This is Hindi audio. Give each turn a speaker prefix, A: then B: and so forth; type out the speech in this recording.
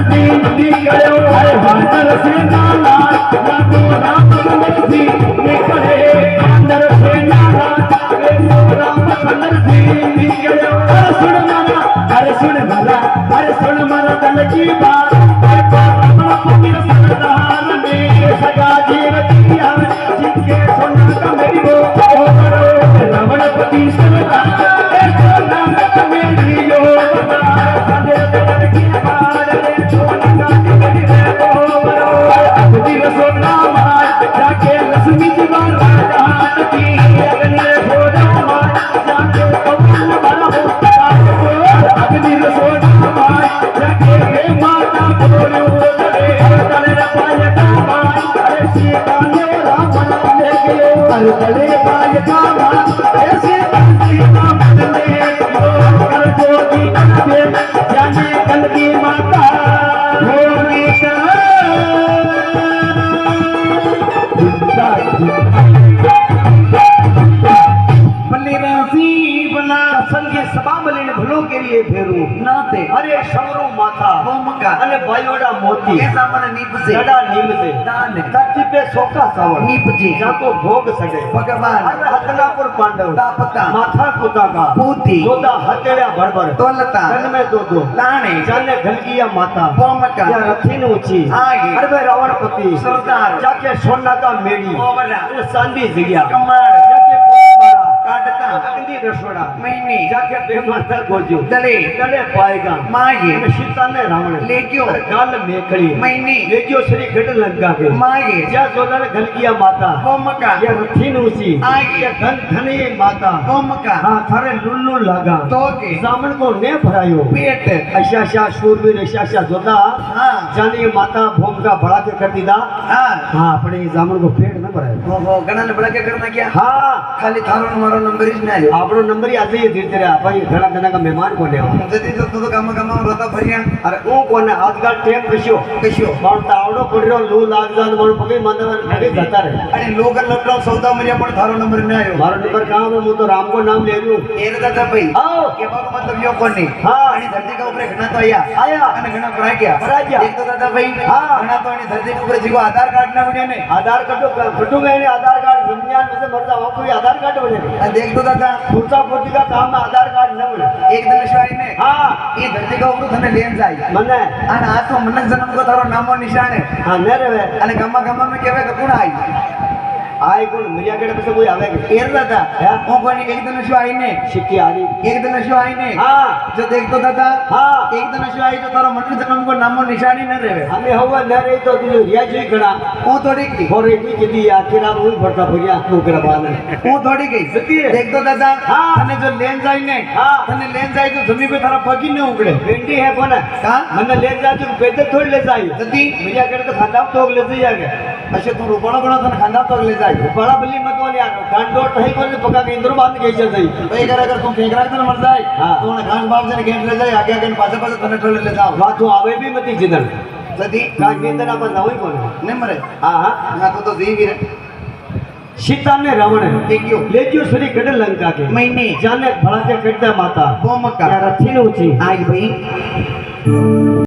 A: जी निकलो अरे वानर सेना लाल जागो रामचंद्र जी निकले वानर सेना लाल जागो रामचंद्र जी निकलो अरे सुन मारा दल की बात अपना फकीर सरदार ने सगा जीव दिया जिनके सोना का मेरी वो करो रावणपति सरदार सोना का मेरी यो अरे शवरो माथा
B: होमका
A: अने बायोडा मोती
B: ऐसा मन नीपजे
A: जड़ा नीमजे
B: दान
A: धरती पे सोका सावर
B: नीपजे
A: जाको भोग सगे
B: भगवान
A: अरे हतनापुर पांडव
B: दापता
A: माथा कुता का
B: पूती
A: जोदा हतेड़ा बड़बड़
B: तोलता
A: कन में दो
B: लाणे
A: जाने घलगिया माता
B: होमका
A: या रथीन ऊंची
B: आगे
A: अरे भाई रावणपति
B: सरदार
A: जाके सोना का मेड़ी
B: ओवरा
A: चांदी जगिया
B: कमाड़
A: जाके बारा
B: काटता
A: अग्नि रसोड़ा
B: महीने
A: जाके बेमाता गोजू
B: दले
A: दले पाएगा
B: मागे
A: सीता ने रावण
B: ले क्यों
A: गाल मेखड़ी
B: महीने
A: ले क्यों श्री गढ़ लंका के
B: मागे
A: या जोदर घलगिया माता
B: होमका
A: या रथीन ऊंची
B: आगे
A: या धन धनी माता
B: होमका
A: हाँ थारे लुल्लू लागा
B: तो के
A: सामन को ने भरायो
B: पेट
A: ऐसा शूरवीर ऐसा जोधा
B: हाँ
A: जाने माता भूम का बड़ा के कर दीदा
B: हाँ
A: हाँ अपने जामन को पेट न भरायो
B: ओहो गणा ने बड़ा क्या करना क्या
A: हाँ
B: खाली थारो मारो नंबर ही नहीं आयो
A: आपनो नंबर ही आज ही धीरे धीरे भाई घना घना का मेहमान को लेवा
B: जदी तो काम रोता भरिया
A: अरे वो कौन है आजकल टेम कशो
B: कशो
A: मार तावडो पडरो लू लाग जान मार पगे मानवर नगे जाता रे
B: अरे लोग लटलो सौदा मरिया पण थारो नंबर नहीं आयो
A: मारो नंबर कहां में मु तो राम को नाम ले रही हूं
B: एरे दादा भाई
A: आओ
B: के बाबा मतलब यो कोनी
A: हां
B: आणि धरती का ऊपर घना तो आया અને ઘણા ભરાઈ ગયા એક તો દાદા ભાઈ
A: હા
B: ઘણા તો એની ધરતી ઉપર જીવો આધાર કાર્ડ ના બન્યા ને
A: आधार कार्ड फटू गए ने आधार कार्ड जमियान में से मरदा हो कोई आधार कार्ड बने
B: आ देख तो दादा
A: फुरसा फुर्ती का काम में आधार कार्ड न बने
B: एक दिन शिवाय ने
A: हां
B: ये धरती का ऊपर थने लेन जाय
A: मने
B: અને આ તો મનક જન્મ को थारो नामो निशान है
A: हां न रहे
B: અને ગામા ગામા में केवे कोण आई
A: आए कोण मिया केड़े पे कोई आवे
B: एर दादा ओ कोनी एक दिन शिवाय ने
A: सिक्की आरी
B: एक दिन शिवाय ने
A: हां
B: जो देख तो दादा
A: हां
B: एक दिन शिवाय तो तारो मनक जन्म को नामो निशानी न रहे
A: हमें हवा न रही तो तुझे रिया जी घड़ा
B: ओ थोड़ी की
A: होरे की किदी आखिरा वही भरता भरिया नौकरा बाने
B: ओ थोड़ी की देख तो दादा
A: हां
B: तने जो लेन जाय ने
A: हां
B: तने लेन जाय तो जमीन पे थारा पगी न उगड़े
A: भेंडी है कोना
B: हां
A: मने ले जा तू पैदल थोड़ी ले जाई
B: जदी
A: मिया केड़े तो खांदा तो ले जाएगा
B: अच्छा तू बड़ा बड़ा तने खांदा तो ले जाय
A: बड़ा बल्ली मत वाले यार गांडो ठही कोने पका के इंद्र बांध के चल जाई
B: भाई अगर तुम फेंकरा तो मर जाए
A: हां
B: तो ने गांड बाप से गेट ले जाए आगे आगे पाछे पाछे तने ठोले ले जाओ
A: वा तू आवे भी मती जिदन
B: जदी
A: का केंद्र अपन जावई कोने
B: ने मरे
A: हां हां
B: हां तो जीवी रे
A: सीता ने रावण
B: देखियो
A: ले जो श्री गढ़ लंका के
B: महीने
A: जाने भड़ा के कटता माता
B: होमका
A: या रथी ऊंची
B: आई भाई